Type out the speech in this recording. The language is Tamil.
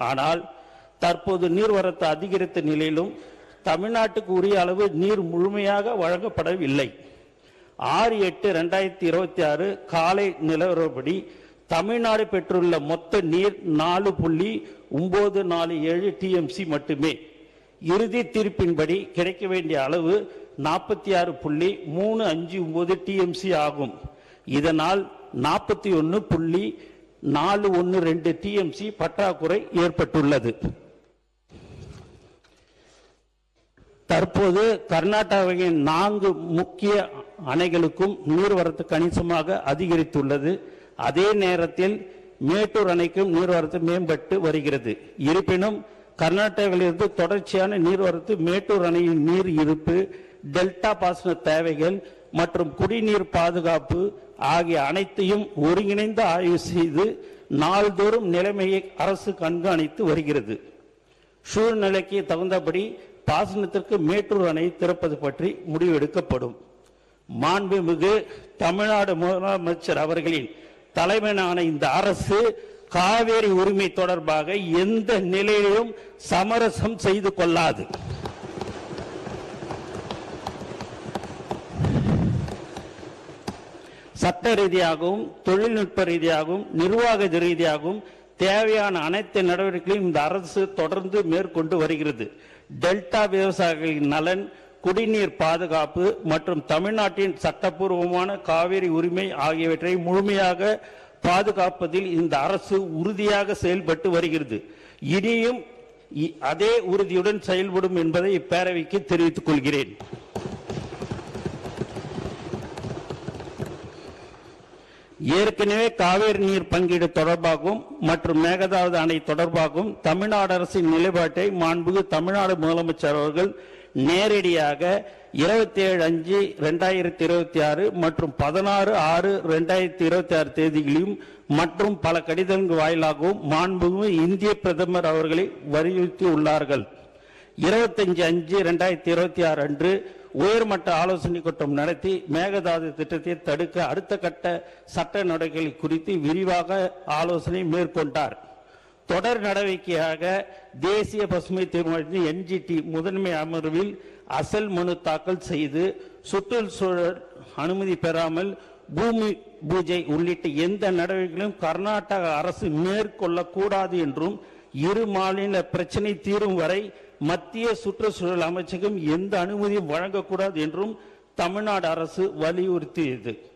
ஆனால் தற்போது நீர்வரத்து அதிகரித்த நிலையிலும் தமிழ்நாட்டுக்கு உரிய அளவு நீர் முழுமையாக வழங்கப்படவில்லை. 6/8/2026 காலை நிலவரப்படி தமிழ்நாடு பெற்றுள்ள மொத்த நீர் 4.947 டிஎம்சி மட்டுமே. இறுதி தீர்ப்பின்படி கிடைக்க வேண்டிய அளவு 46.359 டிஎம்சி ஆகும். இதனால் 41.412 டிஎம்சி பற்றாக்குறை ஏற்பட்டுள்ளது. தற்போது கர்நாடகாவின் 4 முக்கிய அணைகளுக்கும் நீர்வரத்து கணிசமாக அதிகரித்துள்ளது. அதே நேரத்தில் மேட்டூர் அணைக்கும் நீர்வரத்து மேம்பட்டு வருகிறது. இருப்பினும் கர்நாடகாவிலிருந்து தொடர்ச்சியான நீர்வரத்து மேட்டூர் அணையின் நீர் இருப்பு, டெல்டா பாசன தேவைகள் மற்றும் குடிநீர் பாதுகாப்பு ஆகிய அனைத்தையும் ஒருங்கிணைந்து ஆய்வு செய்து நாள்தோறும் நிலைமையை அரசு கண்காணித்து வருகிறது. சூழ்நிலைக்கு தகுந்தபடி பாசனத்திற்கு மேட்டூர் அணை திறப்பது பற்றி முடிவெடுக்கப்படும். மாண்புமிகு தமிழ்நாடு முதலமைச்சர் அவர்களின் தலைமையிலான இந்த அரசு காவேரி உரிமை தொடர்பாக எந்த நிலையிலும் சமரசம் செய்து கொள்ளாது. சட்ட ரீதியாகவும் தொழில்நுட்ப ரீதியாகவும் நிர்வாக ரீதியாகவும் தேவையான அனைத்து நடவடிக்கைகளையும் இந்த அரசு தொடர்ந்து மேற்கொண்டு வருகிறது. டெல்டா விவசாயிகளின் நலன், குடிநீர் பாதுகாப்பு மற்றும் தமிழ்நாட்டின் சட்டப்பூர்வமான காவிரி உரிமை ஆகியவற்றை முழுமையாக பாதுகாப்பதில் இந்த அரசு உறுதியாக செயல்பட்டு வருகிறது. இனியும் அதே உறுதியுடன் செயல்படும் என்பதை இப்பேரவைக்கு தெரிவித்துக் கொள்கிறேன். ஏற்கனவே காவேரி நீர் பங்கீடு தொடர்பாகவும் மற்றும் மேகதாது அணை தொடர்பாகவும் தமிழ்நாடு அரசின் நிலைப்பாட்டை மாண்புமிகு தமிழ்நாடு முதலமைச்சர் அவர்கள் நேரடியாக 27/5/2026 மற்றும் 16/6/2026 தேதிகளிலும் மற்றும் பல கடிதங்கள் வாயிலாகவும் மாண்புமிகு இந்திய பிரதமர் அவர்களை வலியுறுத்தி உள்ளார்கள். 25/5/2026 அன்று உயர்மட்ட ஆலோசனை கூட்டம் நடத்தி மேகதாது திட்டத்தை தடுக்க அடுத்த கட்ட சட்ட நடவடிக்கைகள் குறித்து விரிவாக ஆலோசனை மேற்கொண்டார். தொடர் நடவடிக்கையாக தேசிய பசுமை தீர்மானத்தின் NGT முதன்மை அமர்வில் அசல் மனு தாக்கல் செய்து சுற்றுச்சூழல் அனுமதி பெறாமல் பூமி பூஜை உள்ளிட்ட எந்த நடவடிக்கைகளும் கர்நாடக அரசு மேற்கொள்ளக்கூடாது என்றும் இரு மாநில பிரச்சனை தீரும் வரை மத்திய சுற்றுச்சூழல் அமைச்சகம் எந்த அனுமதியும் வழங்கக்கூடாது என்றும் தமிழ்நாடு அரசு வலியுறுத்தியது.